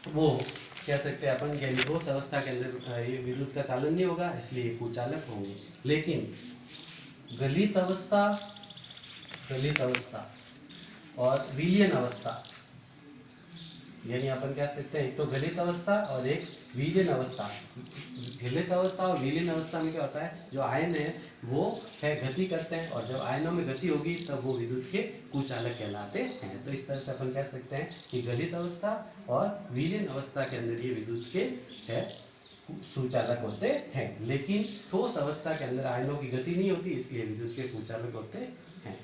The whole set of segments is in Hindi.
वो कह सकते हैं अपन कि ठोस अवस्था के अंदर ये विद्युत का चालन नहीं होगा, इसलिए ये कुचालक होंगे। लेकिन गलित अवस्था और विलीन अवस्था, यानी अपन कह सकते हैं एक तो गलित अवस्था और एक विलीन अवस्था। गलित अवस्था और विलीन अवस्था में क्या होता है, जो आयन है वो है गति करते हैं, और जब आयनों में गति होगी तब वो विद्युत के कुचालक कहलाते हैं। तो इस तरह से अपन कह सकते हैं कि गलित अवस्था और विलीन अवस्था के अंदर ये विद्युत के है सुचालक होते हैं। लेकिन ठोस अवस्था के अंदर आयनों की गति नहीं होती, इसलिए विद्युत के कुचालक होते हैं।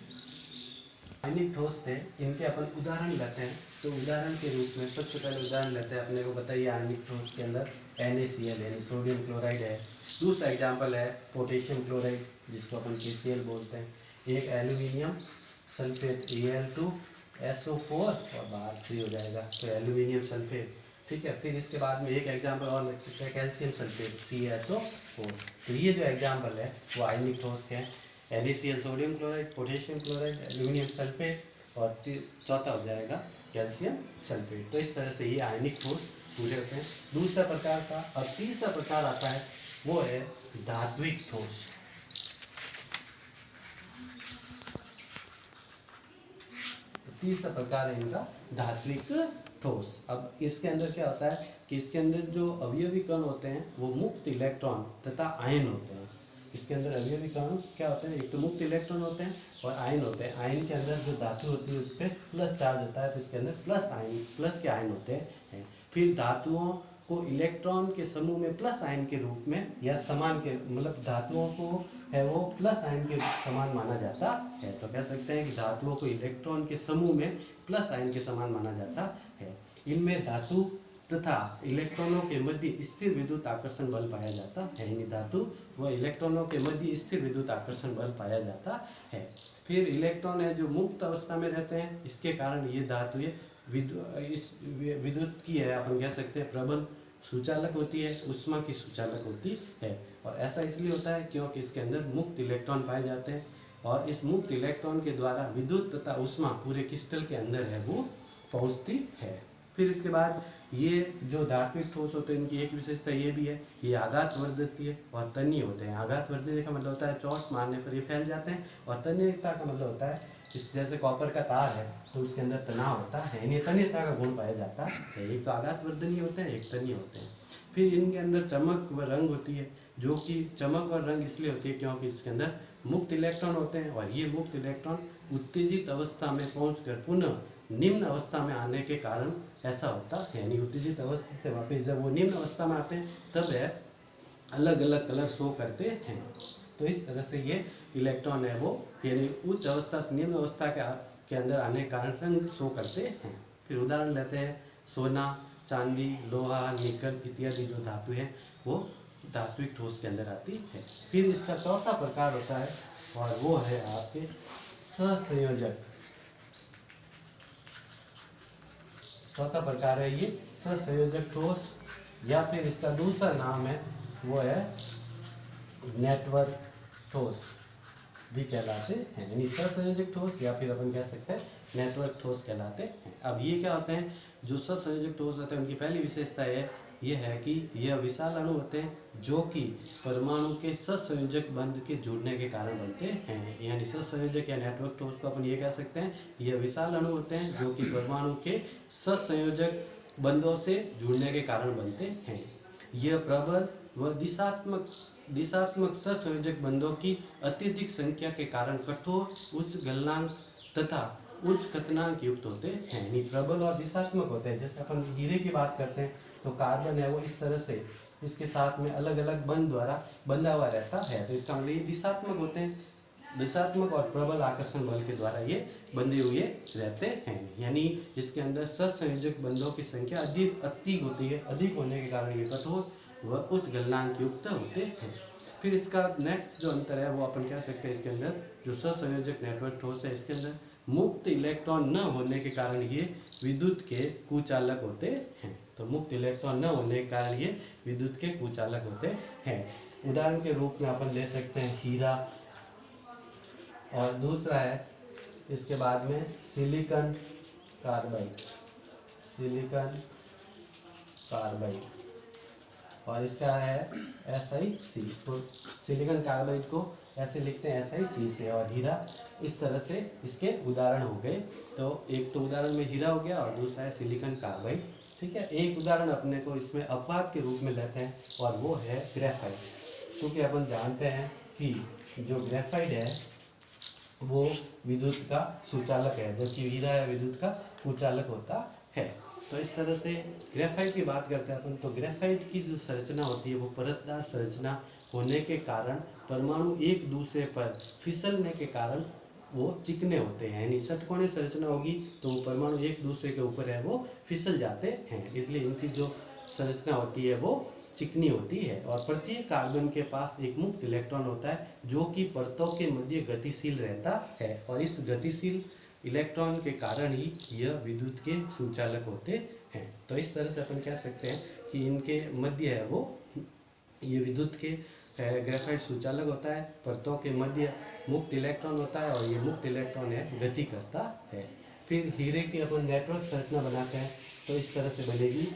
आयनिक ठोस थे, इनके अपन उदाहरण लेते हैं। तो उदाहरण के रूप में सबसे पहले उदाहरण लेते हैं, अपने को बताइए आयनिक ठोस के अंदर NaCl यानी सोडियम क्लोराइड है। दूसरा एग्जाम्पल है पोटेशियम क्लोराइड, जिसको अपन KCl बोलते हैं। एक एल्यूमिनियम सल्फेट Al2SO4 और बाहर 3 हो जाएगा, तो एल्यूमिनियम सल्फेट। ठीक है, फिर इसके बाद में एक एग्जाम्पल और लग सकता है कैल्शियम सल्फेट CaSO4। तो ये जो एग्जाम्पल है वो आयनिक ठोस के हैं। NaCl sodium chloride, potassium chloride, aluminium sulphate और चौथा हो जाएगा कैल्शियम सल्फेट। तो इस तरह से ये आयनिक ठोस पूरे होते हैं दूसरा प्रकार का। और तीसरा प्रकार आता है वो है धात्विक ठोस। तीसरा प्रकार है इनका धात्विक ठोस। अब इसके अंदर क्या होता है कि इसके अंदर जो अवयवी कण होते हैं वो मुक्त इलेक्ट्रॉन तथा आयन होते हैं। इसके अंदर अवयवी कण क्या होते हैं, एक तो मुक्त इलेक्ट्रॉन होते हैं और आयन होते हैं। आयन के अंदर जो धातु होती है उस पर प्लस चार्ज होता है, तो इसके अंदर प्लस के आयन होते हैं। फिर धातुओं को इलेक्ट्रॉन के समूह में प्लस आयन के रूप में या समान के, मतलब धातुओं को है वो प्लस आयन के समान माना जाता है। तो कह सकते हैं कि धातुओं को इलेक्ट्रॉन के समूह में प्लस आयन के समान माना जाता है। इनमें धातु तथा इलेक्ट्रॉनों के मध्य स्थिर विद्युत आकर्षण बल पाया जाता है। यानी धातु व इलेक्ट्रॉनों के मध्य स्थिर विद्युत आकर्षण बल पाया जाता है। फिर इलेक्ट्रॉन है जो मुक्त अवस्था में रहते हैं, इसके कारण ये धातु इस विद्युत की है अपन कह सकते हैं प्रबल सुचालक होती है, उष्मा की सुचालक होती है। और ऐसा इसलिए होता है क्योंकि इसके अंदर मुक्त इलेक्ट्रॉन पाए जाते हैं, और इस मुक्त इलेक्ट्रॉन के द्वारा विद्युत तथा उष्मा पूरे क्रिस्टल के अंदर है वो पहुंचती है। फिर इसके बाद ये जो धात्विक ठोस होते हैं इनकी एक विशेषता ये भी है, ये आघात वर्धकीय और तन्य होते हैं। आघात वर्धकीय का मतलब होता है चोट मारने पर ये फैल जाते हैं, और तन्यता का मतलब होता है इस जैसे कॉपर का तार है तो उसके अंदर तनाव होता है, यानी तन्यता का गुण पाया जाता है। एक तो आघात वर्धनीय होते हैं, एक तन्य होते हैं। फिर इनके अंदर चमक व रंग होती है, जो कि चमक और रंग इसलिए होती है क्योंकि इसके अंदर मुक्त इलेक्ट्रॉन होते हैं, और ये मुक्त इलेक्ट्रॉन उत्तेजित अवस्था में पहुंचकर पुनः निम्न अवस्था में आने के कारण ऐसा होता है। यानी उत्तेजित अवस्था से वापस जब वो निम्न अवस्था में आते हैं तब है अलग अलग कलर शो करते हैं। तो इस तरह से ये इलेक्ट्रॉन है वो यानी उच्च अवस्था से निम्न अवस्था के अंदर आने के कारण रंग शो करते हैं। फिर उदाहरण लेते हैं सोना, चांदी, लोहा, निकल इत्यादि जो धातु है वो धात्विक ठोस के अंदर आती है। फिर इसका चौथा प्रकार होता है और वो है आपके सहसंयोजक। चौथा प्रकार है ये सहसंयोजक ठोस, या फिर इसका दूसरा नाम है वो है नेटवर्क ठोस भी कहलाते हैं। यानी सहसंयोजक ठोस या फिर अपन कह सकते हैं नेटवर्क ठोस कहलाते हैं। अब ये क्या होते हैं, जो सहसंयोजक ठोस होते हैं उनकी पहली विशेषता ये है कि यह विशाल अणु होते हैं जो कि परमाणु के सहसंयोजक बंध के जुड़ने के कारण बनते हैं। यानी सहसंयोजक या नेटवर्क ठोस को अपन ये कह सकते हैं यह विशाल अणु होते हैं जो कि परमाणु के सहसंयोजक बंधों से जुड़ने के कारण बनते हैं। यह प्रबल व दिशात्मक सहसंयोजक बंधों की अत्यधिक संख्या के कारण कठोर, उच्च गलनांक तथा उच्च कथनांक युक्त होते हैं। यानी प्रबल और दिशात्मक होते हैं। जैसे अपन हीरे की बात करते हैं तो कार्बन है वो इस तरह से इसके साथ में अलग अलग बंध द्वारा बंधा हुआ रहता है, तो इसका मतलब ये दिशात्मक होते हैं। दिशात्मक और प्रबल आकर्षण बल के द्वारा ये बंधे हुए रहते हैं। यानी इसके अंदर सहसंयोजक बंधों की संख्या अधिक होती है, अधिक होने के कारण ये कठोर व उच्च गलनांक युक्त होते हैं। फिर इसका नेक्स्ट जो अंतर है वो अपन कह सकते हैं इसके अंदर जो सहसंयोजक नेटवर्क ठोस है इसके अंदर मुक्त इलेक्ट्रॉन न होने के कारण ये विद्युत के कुचालक होते हैं। तो मुक्त इलेक्ट्रॉन न होने के कारण ये विद्युत के कुचालक होते हैं। उदाहरण के रूप में अपन ले सकते हैं हीरा, और दूसरा है इसके बाद में सिलिकॉन कार्बाइड, सिलिकॉन कार्बाइड, और इसका है SiC। इसको सिलिकॉन कार्बाइड को ऐसे लिखते हैं SiC से, और हीरा इस तरह से इसके उदाहरण हो गए। तो एक तो उदाहरण में हीरा हो गया और दूसरा है सिलिकॉन कार्बाइड। ठीक है, एक उदाहरण अपने को इसमें अपवाद के रूप में लेते हैं और वो है ग्रेफाइट। क्योंकि अपन जानते हैं कि जो ग्रेफाइट है वो विद्युत का सुचालक है, जबकि हीरा है विद्युत का कुचालक होता है। तो इस तरह से ग्रेफाइट की बात करते हैं अपन, तो ग्रेफाइट की जो संरचना होती है वो परतदार संरचना होने के कारण परमाणु एक दूसरे पर फिसलने के कारण वो चिकने होते हैं, यानी षटकोणीय संरचना होगी तो वो परमाणु एक दूसरे के ऊपर है वो फिसल जाते हैं, इसलिए इनकी जो संरचना होती है वो चिकनी होती है। और प्रत्येक कार्बन के पास एक मुक्त इलेक्ट्रॉन होता है जो कि परतों के मध्य गतिशील रहता है, और इस गतिशील इलेक्ट्रॉन के कारण ही यह विद्युत के सुचालक होते हैं। तो इस तरह से अपन कह सकते हैं कि इनके मध्य है वो ये विद्युत के ग्रेफाइट सुचालक होता है, परतों के मध्य मुक्त इलेक्ट्रॉन होता है, और ये मुक्त इलेक्ट्रॉन है गति करता है। फिर हीरे की अपन नेटवर्क संरचना बनाते हैं तो इस तरह से बनेगी।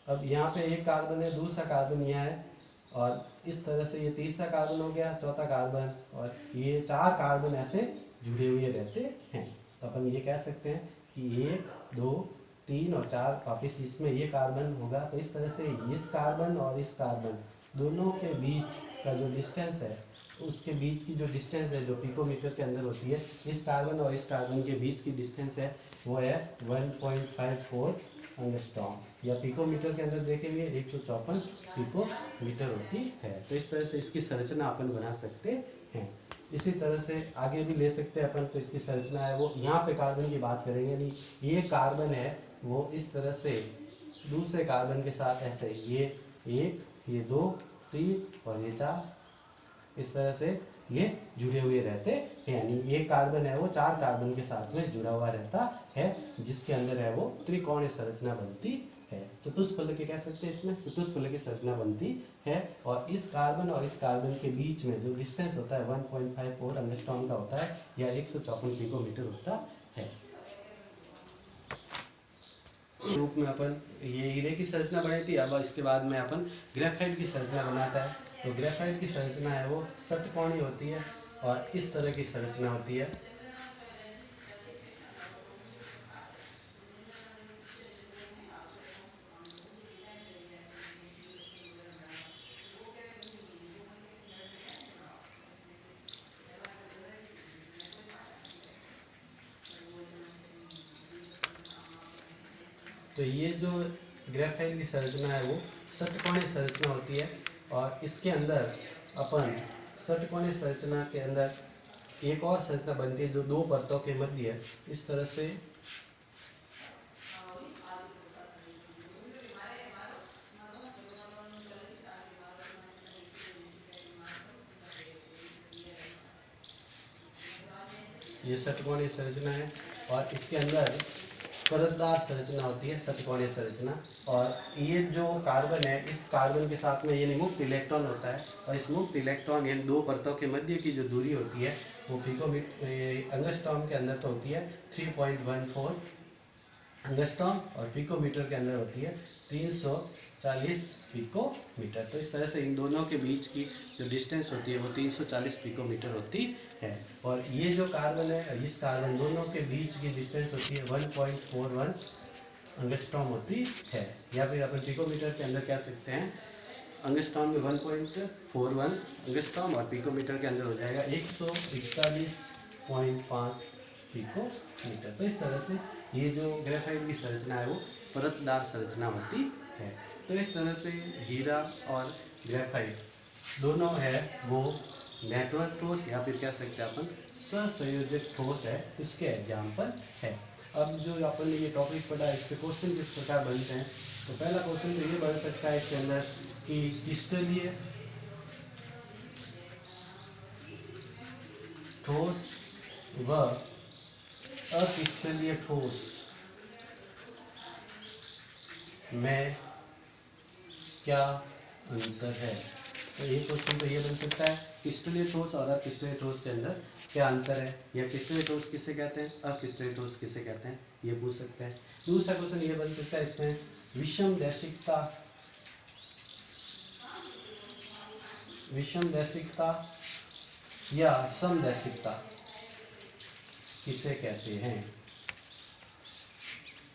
अब यहाँ पे एक कार्बन है, दूसरा कार्बन यहाँ है, और इस तरह से ये तीसरा कार्बन हो गया, चौथा कार्बन, और ये चार कार्बन ऐसे जुड़े हुए रहते हैं। तो अपन ये कह सकते हैं कि 1 2 3 और 4 वापिस इसमें ये कार्बन होगा। तो इस तरह से इस कार्बन और इस कार्बन दोनों के बीच का जो डिस्टेंस है, उसके बीच की जो डिस्टेंस है जो पिकोमीटर के अंदर होती है, इस कार्बन और इस कार्बन के बीच की डिस्टेंस है वो है 1.54 एंगस्ट्रॉम, या पिकोमीटर के अंदर देखेंगे 154 पिकोमीटर होती है। तो इस तरह से इसकी संरचना अपन बना सकते हैं। इसी तरह से आगे भी ले सकते हैं अपन। तो इसकी संरचना है वो, यहाँ पे कार्बन की बात करेंगे नहीं, ये कार्बन है वो इस तरह से दूसरे कार्बन के साथ ऐसे ये 1 ये 2 3 और ये 4 इस तरह से ये जुड़े हुए रहते हैं, यानी ये कार्बन है वो 4 कार्बन के साथ में जुड़ा हुआ रहता है, जिसके अंदर है वो त्रिकोणीय संरचना बनती है। चतुष्फलक कह सकते हैं, इसमें चतुष्फलक की संरचना बनती है। और इस कार्बन और इस कार्बन के बीच में जो डिस्टेंस होता है 1.54 एंगस्ट्रॉम का होता है, या 154 पिकोमीटर होता है। रूप में अपन ये हीरे की संरचना बनाई थी। अब इसके बाद में अपन ग्रेफाइट की संरचना बनाता है। तो ग्रेफाइट की संरचना है वो षटकोणीय होती है, और इस तरह की संरचना होती है। तो ये जो ग्रेफाइट की संरचना है वो षटकोणीय संरचना होती है, और इसके अंदर अपन षटकोणीय संरचना के अंदर एक और संरचना बनती है जो 2 परतों के मध्य इस तरह से ये षटकोणीय संरचना है, और इसके अंदर परतदार संरचना होती है, षटकोणीय संरचना। और ये जो कार्बन है, इस कार्बन के साथ में ये मुक्त इलेक्ट्रॉन होता है, और इस मुक्त इलेक्ट्रॉन यानी 2 परतों के मध्य की जो दूरी होती है वो पिकोमीटर एंगस्ट्रॉम के अंदर तो होती है 3.14 एंगस्ट्रॉम, और पिकोमीटर के अंदर होती है 340 पिकोमीटर। तो इस तरह से इन दोनों के बीच की जो डिस्टेंस होती है वो 340 पिकोमीटर होती है। और ये जो कार्बन है, इस कार्बन दोनों के बीच की डिस्टेंस होती है 1.41 एंगस्ट्रॉम होती है, या फिर अपन पिकोमीटर के अंदर कह सकते हैं एंगस्ट्रॉम में 1.41 एंगस्ट्रॉम, और पिकोमीटर के अंदर हो जाएगा 141.5 पिकोमीटर। तो इस तरह से ये जो ग्रेफाइट की संरचना है वो परतदार संरचना होती है। तो इस तरह से हीरा और ग्रेफाइट दोनों है वो नेटवर्क ठोस, या फिर कह सकते हैं अपन सहसंयोजक ठोस है, इसके एग्जाम्पल है। अब जो अपन ने ये टॉपिक पढ़ा है, इस पे क्वेश्चन किस प्रकार बनते हैं। तो पहला क्वेश्चन तो ये बन सकता है इसके अंदर कि क्रिस्टलीय ठोस व अक्रिस्टलीय ठोस में क्या अंतर है। तो ये क्वेश्चन तो ये बन सकता है क्रिस्टलीय ठोस और अक्रिस्टलीय ठोस के अंदर क्या अंतर है, या क्रिस्टलीय ठोस किसे कहते हैं, अक्रिस्टलीय ठोस किसे कहते हैं, ये पूछ सकते हैं। दूसरा क्वेश्चन ये बन सकता है इसमें विषमदैशिकता या समदैशिकता किसे कहते हैं।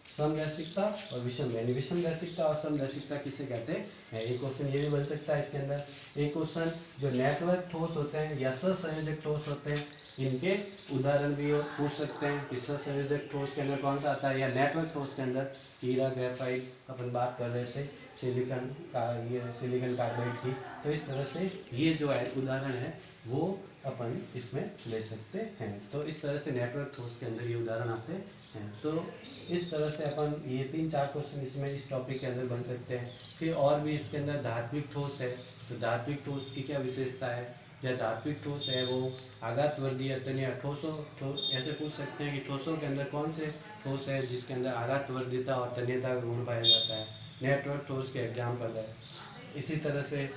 समदैशिकता और विषमदैशिकता और समदैशिकता किसे कहते हैं, एक क्वेश्चन ये भी बन सकता है इसके अंदर। एक क्वेश्चन जो नेटवर्क ठोस होते हैं या सहसंयोजक ठोस होते हैं, इनके उदाहरण भी पूछ सकते हैं कि सहसंयोजक ठोस के अंदर कौन सा आता है, या नेटवर्क ठोस के अंदर हीरा, ग्रेफाइट, अपन बात कर रहे थे सिलिकॉन कार्बाइड की। तो इस तरह से ये जो है उदाहरण है वो अपन इसमें ले सकते हैं। तो इस तरह से नेटवर्क ठोस के अंदर ये उदाहरण आते हैं। तो इस तरह से अपन ये 3-4 क्वेश्चन इसमें इस टॉपिक के अंदर बन सकते हैं। फिर और भी इसके अंदर धात्विक ठोस है, तो धात्विक ठोस की क्या विशेषता है, या धात्विक ठोस है वो आघातवर्धी या तन्य ठोसों ऐसे पूछ सकते हैं कि ठोसों के अंदर कौन से ठोस है जिसके अंदर आघातवर्धिता और तन्यता का गुण पाया जाता है, नेटवर्क ठोस के एग्जाम्पल है। इसी तरह से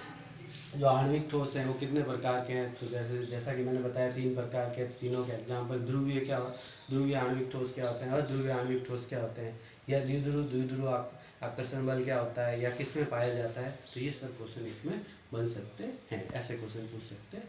जो आणविक ठोस हैं वो कितने प्रकार के हैं, तो जैसा कि मैंने बताया 3 प्रकार के, तीनों के एग्जाम्पल ध्रुवीय आणविक ठोस क्या होते हैं, अध्रुवीय आणविक ठोस क्या होते हैं, या द्विध्रुव आकर्षण बल क्या होता है, या किस में पाया जाता है। तो ये सब क्वेश्चन इसमें बन सकते हैं, ऐसे क्वेश्चन पूछ सकते हैं।